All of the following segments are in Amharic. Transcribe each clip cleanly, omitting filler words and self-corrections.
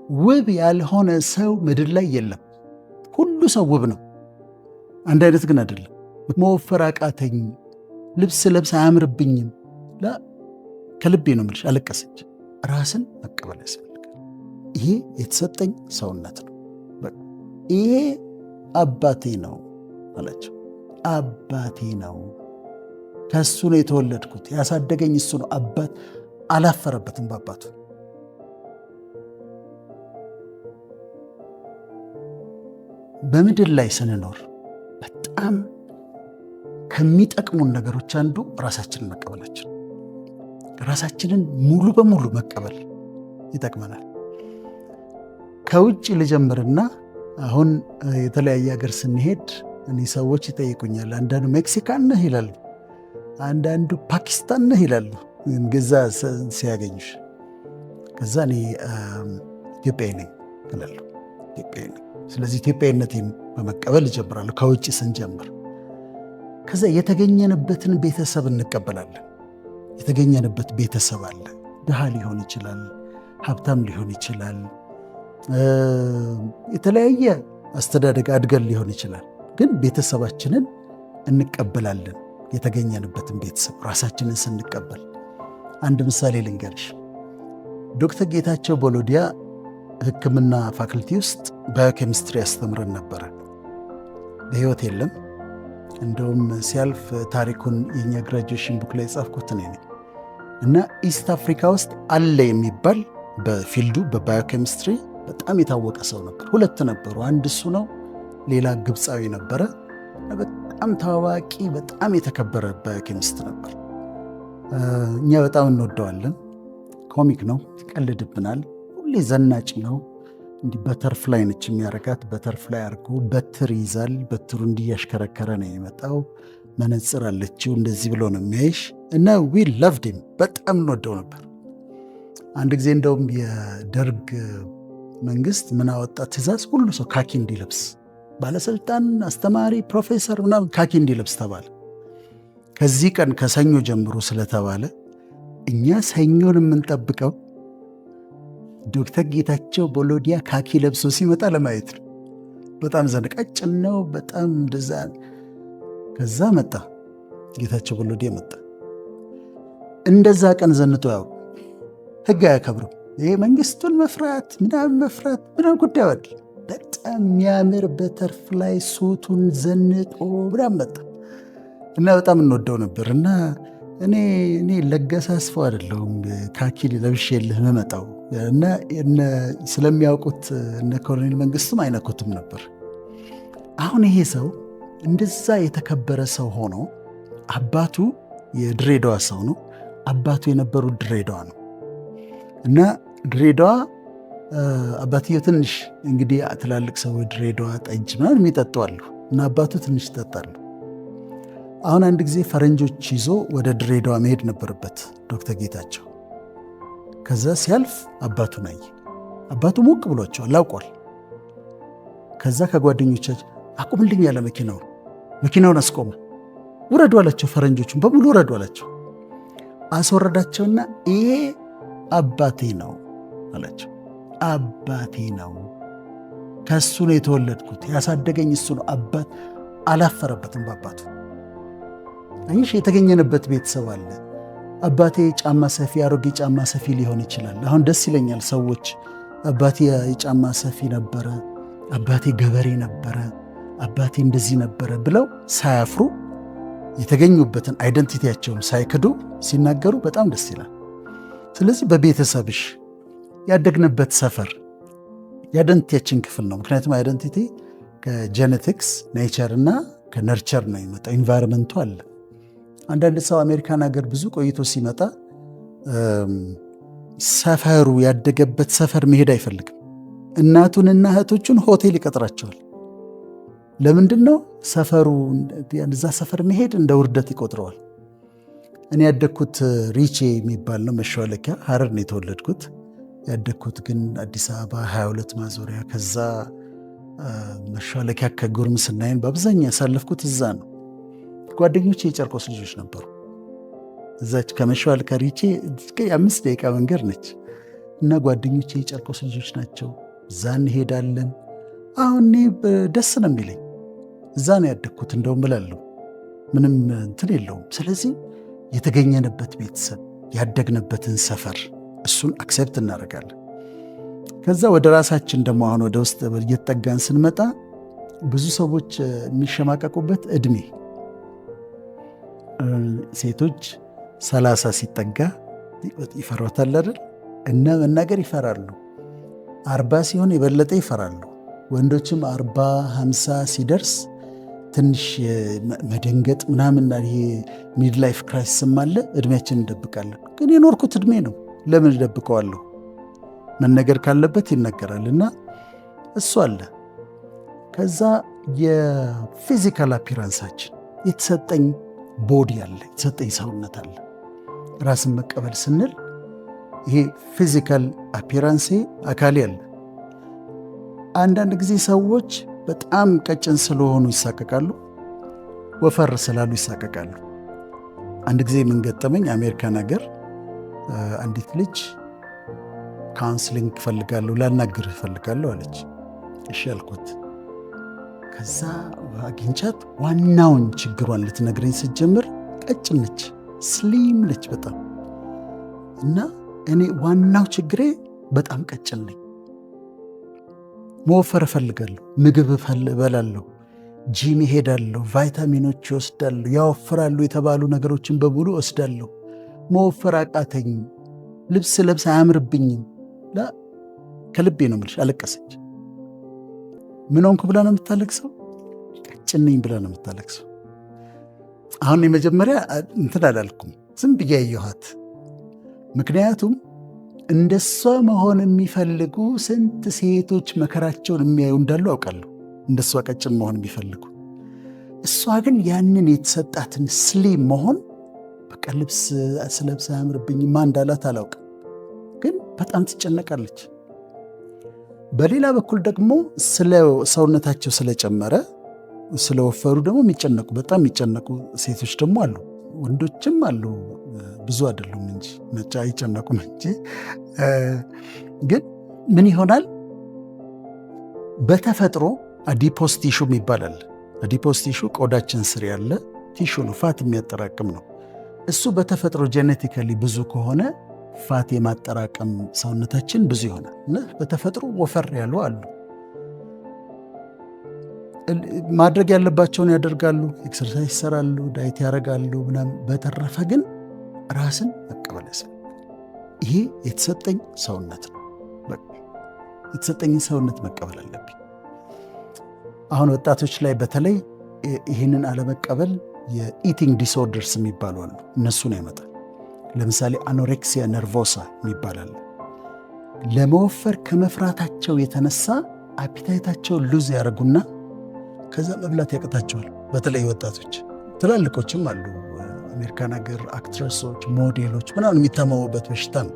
ውብ ያልሆነ ሰው ምድር ላይ የለም። ሁሉ ሰው ውብ ነው። አንድ አይነት ግን አይደለም። መወፈር አቃተኝ፣ ልብስ ለብስ አያምርብኝም። ከልቤ ነው የምልሽ፣ አለቀሰች። ራስን መቀበል ያስፈልጋል። ይሄ የተሰጠኝ ሰውነት ነው። ይሄ አባቴ ነው አላቸው። አባቴ ነው፣ ከእሱ ነው የተወለድኩት፣ ያሳደገኝ እሱ ነው። አባት አላፈረበትም በአባቱ። በምድር ላይ ስንኖር በጣም ከሚጠቅሙን ነገሮች አንዱ ራሳችንን መቀበላችን። ራሳችንን ሙሉ በሙሉ መቀበል ይጠቅመናል። ከውጭ ልጀምርና አሁን የተለያየ ሀገር ስንሄድ እኔ ሰዎች ይጠይቁኛል። አንዳንዱ ሜክሲካን ነህ ይላሉ፣ አንዳንዱ ፓኪስታን ነህ ይላሉ ገዛ ሲያገኙሽ። ከዛ እኔ ኢትዮጵያዊ ነኝ እላለሁ፣ ኢትዮጵያዊ ነኝ። ስለዚህ ኢትዮጵያዊነቴን በመቀበል እጀምራለሁ ከውጭ ስንጀምር። ከዛ የተገኘንበትን ቤተሰብ እንቀበላለን። የተገኘንበት ቤተሰብ አለ። ድሃ ሊሆን ይችላል፣ ሀብታም ሊሆን ይችላል፣ የተለያየ አስተዳደግ አድገን ሊሆን ይችላል። ግን ቤተሰባችንን እንቀበላለን። የተገኘንበትን ቤተሰብ ራሳችንን ስንቀበል አንድ ምሳሌ ልንገርሽ። ዶክተር ጌታቸው ቦሎዲያ ሕክምና ፋክልቲ ውስጥ ባዮኬሚስትሪ ያስተምረን ነበረ። በሕይወት የለም። እንደውም ሲያልፍ ታሪኩን የኛ ግራጁዌሽን ቡክ ላይ ጻፍኩት እኔ ነኝ። እና ኢስት አፍሪካ ውስጥ አለ የሚባል በፊልዱ በባዮኬሚስትሪ በጣም የታወቀ ሰው ነበር። ሁለት ነበሩ። አንድ እሱ ነው፣ ሌላ ግብፃዊ ነበረ። በጣም ታዋቂ፣ በጣም የተከበረ ባዮኬሚስት ነበር። እኛ በጣም እንወደዋለን። ኮሚክ ነው፣ ይቀልድብናል፣ ሁሌ ዘናጭ ነው። እንዲህ በተርፍላይ ነች የሚያረጋት። በተርፍላይ አድርጎ በትር ይዛል። በትሩ እንዲያሽከረከረ ነው የመጣው። መነጽር አለችው፣ እንደዚህ ብሎ ነው የሚያይሽ። እና ዊ ላቭድ ሂም፣ በጣም እንወደው ነበር። አንድ ጊዜ እንደውም የደርግ መንግስት ምን አወጣ ትእዛዝ፣ ሁሉ ሰው ካኪ እንዲለብስ፣ ባለስልጣን፣ አስተማሪ፣ ፕሮፌሰር ምናምን ካኪ እንዲለብስ ተባለ። ከዚህ ቀን ከሰኞ ጀምሮ ስለተባለ እኛ ሰኞን የምንጠብቀው ዶክተር ጌታቸው ቦሎዲያ ካኪ ለብሶ ሲመጣ ለማየት ነው። በጣም ዘንቃጭን ነው፣ በጣም እንደዛ። ከዛ መጣ ጌታቸው ቦሎዲያ መጣ። እንደዛ ቀን ዘንጦ ያው ህግ አያከብርም። ይሄ መንግስቱን መፍራት ምናምን ጉዳይ አይደል። በጣም የሚያምር በተርፍላይ ሱቱን ዘንጦ ምናምን መጣ እና በጣም እንወደው ነበር። እና እኔ ለገሰ አስፋው አይደለሁም ካኪ ለብሼልህ መመጣው እና ስለሚያውቁት እነ ኮሎኔል መንግስቱም አይነኩትም ነበር። አሁን ይሄ ሰው እንደዛ የተከበረ ሰው ሆኖ አባቱ የድሬዳዋ ሰው ነው። አባቱ የነበሩት ድሬዳዋ ነው እና ድሬዳዋ አባትየው ትንሽ እንግዲህ ትላልቅ ሰዎች ድሬዳዋ ጠጅ ምናምን የሚጠጡ አሉ እና አባቱ ትንሽ ይጠጣሉ። አሁን አንድ ጊዜ ፈረንጆች ይዞ ወደ ድሬዳዋ መሄድ ነበረበት ዶክተር ጌታቸው። ከዛ ሲያልፍ አባቱን አየ። አባቱ ሞቅ ብሏቸዋል፣ አውቋል። ከዛ ከጓደኞቻቸው አቁምልኝ ያለ መኪናውን አስቆመ። ውረዱ አላቸው። ፈረንጆቹን በሙሉ ውረዱ አላቸው። አስወረዳቸውና ይሄ አባቴ ነው አላቸው። አባቴ ነው፣ ከእሱ ነው የተወለድኩት፣ ያሳደገኝ እሱ ነው። አባት አላፈረበትም በአባቱ። አይሽ የተገኘንበት ቤተሰብ አለ። አባቴ ጫማ ሰፊ፣ አሮጌ ጫማ ሰፊ ሊሆን ይችላል። አሁን ደስ ይለኛል ሰዎች አባቴ የጫማ ሰፊ ነበረ፣ አባቴ ገበሬ ነበረ፣ አባቴ እንደዚህ ነበረ ብለው ሳያፍሩ የተገኙበትን አይደንቲቲያቸውን ሳይክዱ ሲናገሩ በጣም ደስ ይላል። ስለዚህ በቤተሰብሽ ያደግንበት ሰፈር የአይደንቲቲያችን ክፍል ነው። ምክንያቱም አይደንቲቲ ከጄኔቲክስ ኔቸር እና ከነርቸር ነው የመጣው። ኢንቫይሮንመንቱ አለ። አንዳንድ ሰው አሜሪካን ሀገር ብዙ ቆይቶ ሲመጣ ሰፈሩ ያደገበት ሰፈር መሄድ አይፈልግም። እናቱንና እህቶቹን ሆቴል ይቀጥራቸዋል። ለምንድን ነው? ሰፈሩ እዛ ሰፈር መሄድ እንደ ውርደት ይቆጥረዋል። እኔ ያደግኩት ሪቼ የሚባል ነው መሿለኪያ፣ ሀረር ነው የተወለድኩት። ያደግኩት ግን አዲስ አበባ 22 ማዞሪያ። ከዛ መሿለኪያ ከጉርምስናዬን በአብዛኛው ያሳለፍኩት እዛ ነው። ጓደኞቼ የጨርቆስ ልጆች ነበሩ። እዛች ከመሿለኪያ ሪቼ 5 ደቂቃ መንገድ ነች እና ጓደኞቼ የጨርቆስ ልጆች ናቸው። እዛ እንሄዳለን። አሁን እኔ ደስ ነው የሚለኝ። እዛ ነው ያደግኩት እንደውም እላለሁ። ምንም እንትን የለውም። ስለዚህ የተገኘንበት ቤተሰብ ያደግንበትን ሰፈር እሱን አክሴፕት እናደርጋለን። ከዛ ወደ ራሳችን ደግሞ አሁን ወደ ውስጥ እየተጠጋን ስንመጣ ብዙ ሰዎች የሚሸማቀቁበት እድሜ ሴቶች 30 ሲጠጋ ይፈሯታል አይደል? እና መናገር ይፈራሉ። 40 ሲሆን የበለጠ ይፈራሉ። ወንዶችም 40 50 ሲደርስ ትንሽ መደንገጥ ምናምንና ይሄ ሚድላይፍ ክራይሲስም አለ። እድሜያችን እንደብቃለን። ግን የኖርኩት እድሜ ነው፣ ለምን እደብቀዋለሁ? መነገር ካለበት ይነገራል። እና እሱ አለ። ከዛ የፊዚካል አፒራንሳችን የተሰጠኝ ቦዲ አለ፣ የተሰጠኝ ሰውነት አለ። ራስን መቀበል ስንል ይሄ ፊዚካል አፒራንሴ አካሌ አለ። አንዳንድ ጊዜ ሰዎች በጣም ቀጭን ስለሆኑ ይሳቀቃሉ፣ ወፈር ስላሉ ይሳቀቃሉ። አንድ ጊዜ ምን ገጠመኝ፣ አሜሪካን ሀገር አንዲት ልጅ ካውንስሊንግ እፈልጋለሁ፣ ላናግርህ እፈልጋለሁ አለች። እሺ አልኩት። ከዛ አግኝቻት ዋናውን ችግሯን ልትነግረኝ ስትጀምር ቀጭን ነች፣ ስሊም ነች በጣም። እና እኔ ዋናው ችግሬ በጣም ቀጭን ነኝ፣ መወፈር እፈልጋለሁ፣ ምግብ እበላለሁ፣ ጂም እሄዳለሁ፣ ቫይታሚኖች እወስዳለሁ፣ ያወፍራሉ የተባሉ ነገሮችን በሙሉ እወስዳለሁ። መወፈር አቃተኝ፣ ልብስ ለብስ አያምርብኝም። ከልቤ ነው የምልሽ። አለቀሰች። ምን ሆንኩ ብላ ነው የምታለቅሰው? ቀጭን ነኝ ብላ ነው የምታለቅሰው። አሁን የመጀመሪያ እንትን አላልኩም፣ ዝም ብዬ ያየኋት። ምክንያቱም እንደሷ መሆን የሚፈልጉ ስንት ሴቶች መከራቸውን የሚያዩ እንዳሉ አውቃለሁ፣ እንደሷ ቀጭን መሆን የሚፈልጉ። እሷ ግን ያንን የተሰጣትን ስሊም መሆን በቃ ልብስ ስለብስ አያምርብኝም እንዳላት አላውቅም፣ ግን በጣም ትጨነቃለች። በሌላ በኩል ደግሞ ስለ ሰውነታቸው ስለጨመረ ስለወፈሩ ደግሞ የሚጨነቁ በጣም የሚጨነቁ ሴቶች ደግሞ አሉ፣ ወንዶችም አሉ። ብዙ አይደሉም እንጂ ነጫ አይጨነቁም እንጂ። ግን ምን ይሆናል፣ በተፈጥሮ አዲፖስ ቲሹ ይባላል። አዲፖስ ቲሹ ቆዳችን ስር ያለ ቲሹ ነው፣ ፋት የሚያጠራቅም ነው። እሱ በተፈጥሮ ጄኔቲካሊ ብዙ ከሆነ ፋት የማጠራቀም ሰውነታችን ብዙ ይሆናል። እና በተፈጥሮ ወፈር ያሉ አሉ፣ ማድረግ ያለባቸውን ያደርጋሉ፣ ኤክሰርሳይዝ ይሰራሉ፣ ዳይት ያደርጋሉ ምናምን። በተረፈ ግን ራስን መቀበል ያስፈልጋል። ይሄ የተሰጠኝ ሰውነት ነው፣ የተሰጠኝን ሰውነት መቀበል አለብኝ። አሁን ወጣቶች ላይ በተለይ ይህንን አለመቀበል የኢቲንግ ዲስኦርደርስ የሚባሉ አሉ፣ እነሱን ያመጣል። ለምሳሌ አኖሬክሲያ ነርቮሳ የሚባላል። ለመወፈር ከመፍራታቸው የተነሳ አፒታይታቸውን ሉዝ ያደርጉና ከዛ መብላት ያቅታቸዋል። በተለይ ወጣቶች፣ ትላልቆችም አሉ። አሜሪካን ሀገር አክትረሶች፣ ሞዴሎች ምናምን የሚታመሙበት በሽታ ነው።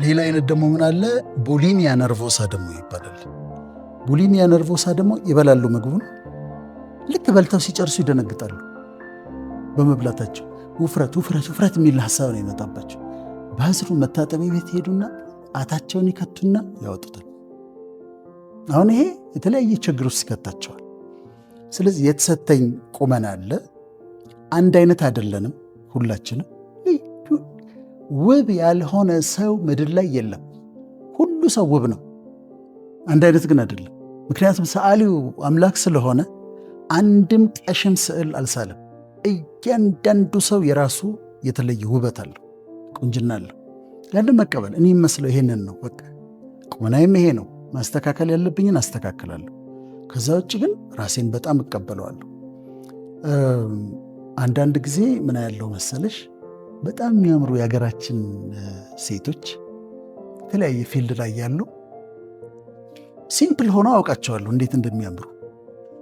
ሌላ አይነት ደግሞ ምን አለ፣ ቡሊሚያ ነርቮሳ ደግሞ ይባላል። ቡሊሚያ ነርቮሳ ደግሞ ይበላሉ ምግቡን፣ ልክ በልተው ሲጨርሱ ይደነግጣሉ በመብላታቸው። ውፍረት የሚል ሀሳብ ነው ይመጣባቸው። ባዝሩ መታጠቢያ ቤት ሄዱና አታቸውን ይከቱና ያወጡታል። አሁን ይሄ የተለያየ ችግር ውስጥ ይከታቸዋል። ስለዚህ የተሰጠኝ ቁመና አለ፣ አንድ አይነት አይደለንም ሁላችንም። ውብ ያልሆነ ሰው ምድር ላይ የለም። ሁሉ ሰው ውብ ነው፣ አንድ አይነት ግን አይደለም። ምክንያቱም ሰዓሊው አምላክ ስለሆነ አንድም ቀሽም ስዕል አልሳለም። እያንዳንዱ ሰው የራሱ የተለየ ውበት አለው፣ ቁንጅና አለው። ያንን መቀበል። እኔ መስለው ይሄንን ነው፣ በቃ ቁመናዬም ይሄ ነው፣ ማስተካከል ያለብኝን አስተካክላለሁ። ከዛ ውጭ ግን ራሴን በጣም እቀበለዋለሁ። አንዳንድ ጊዜ ምን ያለው መሰለሽ፣ በጣም የሚያምሩ የሀገራችን ሴቶች የተለያየ ፊልድ ላይ ያሉ ሲምፕል ሆነው አውቃቸዋለሁ እንዴት እንደሚያምሩ።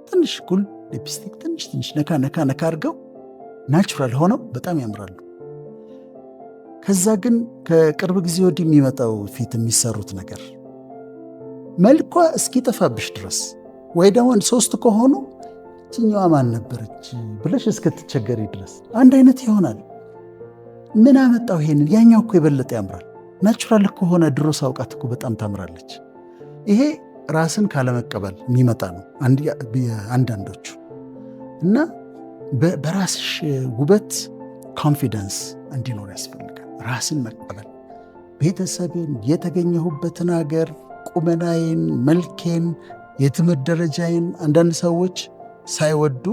ትንሽ ኩል ሊፕስቲክ ትንሽ ነካ አድርገው ናቹራል ሆነው በጣም ያምራሉ። ከዛ ግን ከቅርብ ጊዜ ወዲህ የሚመጣው ፊት የሚሰሩት ነገር መልኳ እስኪጠፋብሽ ድረስ ወይ ደግሞ 3 ከሆኑ ትኛዋ ማን ነበረች ብለሽ እስክትቸገሪ ድረስ አንድ አይነት ይሆናል። ምን አመጣው ይሄንን? ያኛው እኮ የበለጠ ያምራል። ናቹራል ከሆነ ድሮ ሳውቃት እኮ በጣም ታምራለች። ይሄ ራስን ካለመቀበል የሚመጣ ነው አንዳንዶቹ። እና በራስሽ ውበት ኮንፊደንስ እንዲኖር ያስፈልጋል። ራስን መቀበል፣ ቤተሰቤን፣ የተገኘሁበትን ሀገር፣ ቁመናዬን፣ መልኬን፣ የትምህርት ደረጃዬን። አንዳንድ ሰዎች ሳይወዱ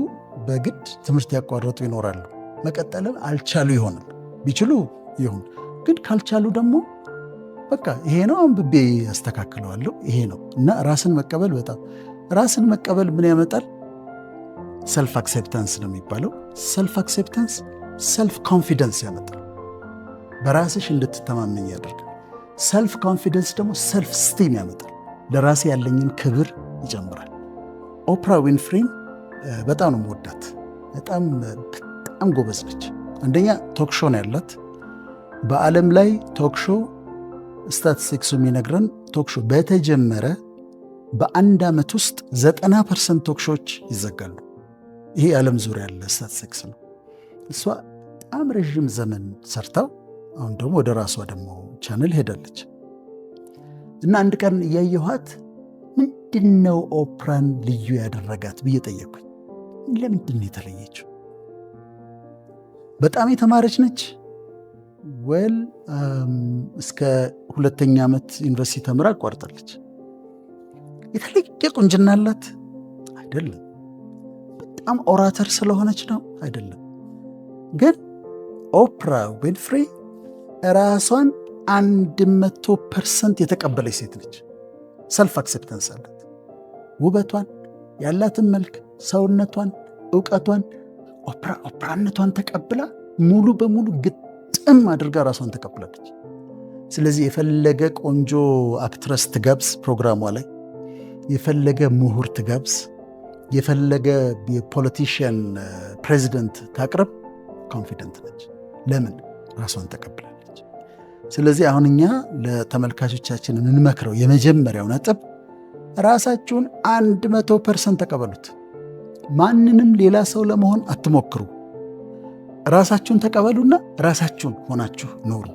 በግድ ትምህርት ያቋረጡ ይኖራሉ። መቀጠልን አልቻሉ ይሆናል። ቢችሉ ይሁን፣ ግን ካልቻሉ ደግሞ በቃ ይሄ ነው አንብቤ ያስተካክለዋለሁ ይሄ ነው። እና ራስን መቀበል ራስን መቀበል ምን ያመጣል? ሰልፍ አክሴፕታንስ ነው የሚባለው። ሰልፍ አክሴፕታንስ ሰልፍ ኮንፊደንስ ያመጣል። በራስሽ እንድትተማመኝ ያደርጋል። ሰልፍ ኮንፊደንስ ደግሞ ሰልፍ ስቲም ያመጣል። ለራሴ ያለኝን ክብር ይጨምራል። ኦፕራ ዊንፍሪን በጣም ነው የምወዳት። በጣም ጎበዝ ነች። አንደኛ ቶክሾ ነው ያላት። በዓለም ላይ ቶክሾ ስታቲስቲክሱ የሚነግረን ቶክሾ በተጀመረ በአንድ ዓመት ውስጥ 90% ቶክሾች ይዘጋሉ። ይሄ የዓለም ዙሪያ ያለ ስታቲስቲክስ ነው። እሷ በጣም ረዥም ዘመን ሰርታው አሁን ደግሞ ወደ ራሷ ደግሞ ቻነል ሄዳለች። እና አንድ ቀን እያየኋት ምንድነው ኦፕራን ልዩ ያደረጋት ብዬ ጠየቅኩኝ። ለምንድን ነው የተለየችው? በጣም የተማረች ነች። እስከ 2ኛ ዓመት ዩኒቨርሲቲ ተምራ አቋርጣለች። የተለየ ቁንጅና አላት? አይደለም። በጣም ኦራተር ስለሆነች ነው? አይደለም። ግን ኦፕራ ዊንፍሪ ራሷን 100% የተቀበለች ሴት ነች። ሰልፍ አክሴፕተንስ አላት። ውበቷን፣ ያላትን መልክ፣ ሰውነቷን፣ ዕውቀቷን፣ ኦፕራነቷን ተቀብላ ሙሉ በሙሉ ግጥም አድርጋ ራሷን ተቀብላለች። ስለዚህ የፈለገ ቆንጆ አክትረስ ትጋብዝ ፕሮግራሟ ላይ፣ የፈለገ ምሁር ትጋብዝ፣ የፈለገ የፖለቲሽያን ፕሬዚደንት ታቅርብ፣ ኮንፊደንት ነች። ለምን? ራሷን ተቀብላለች። ስለዚህ አሁን እኛ ለተመልካቾቻችን እንመክረው የመጀመሪያው ነጥብ ራሳችሁን 100% ተቀበሉት። ማንንም ሌላ ሰው ለመሆን አትሞክሩ። ራሳችሁን ተቀበሉና ራሳችሁን ሆናችሁ ኖሩ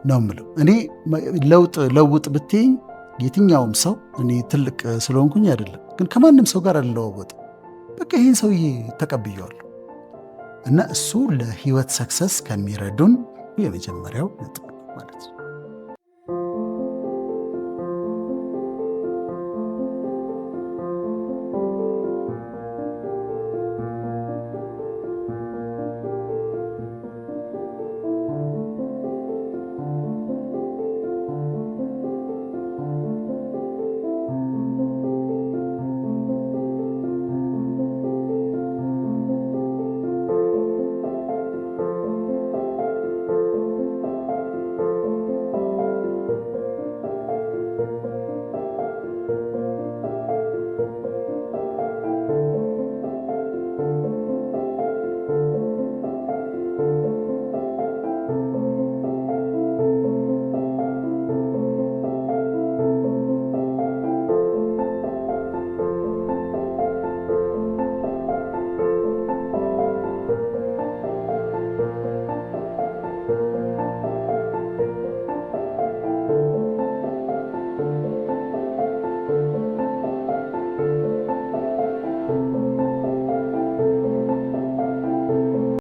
ነው የምለው። እኔ ለውጥ ብትይኝ የትኛውም ሰው እኔ ትልቅ ስለሆንኩኝ አይደለም፣ ግን ከማንም ሰው ጋር አልለዋወጥም። በቃ ይህን ሰውዬ ተቀብየዋለሁ። እና እሱ ለህይወት ሰክሰስ ከሚረዱን የመጀመሪያው ነጥብ ማለት ነው።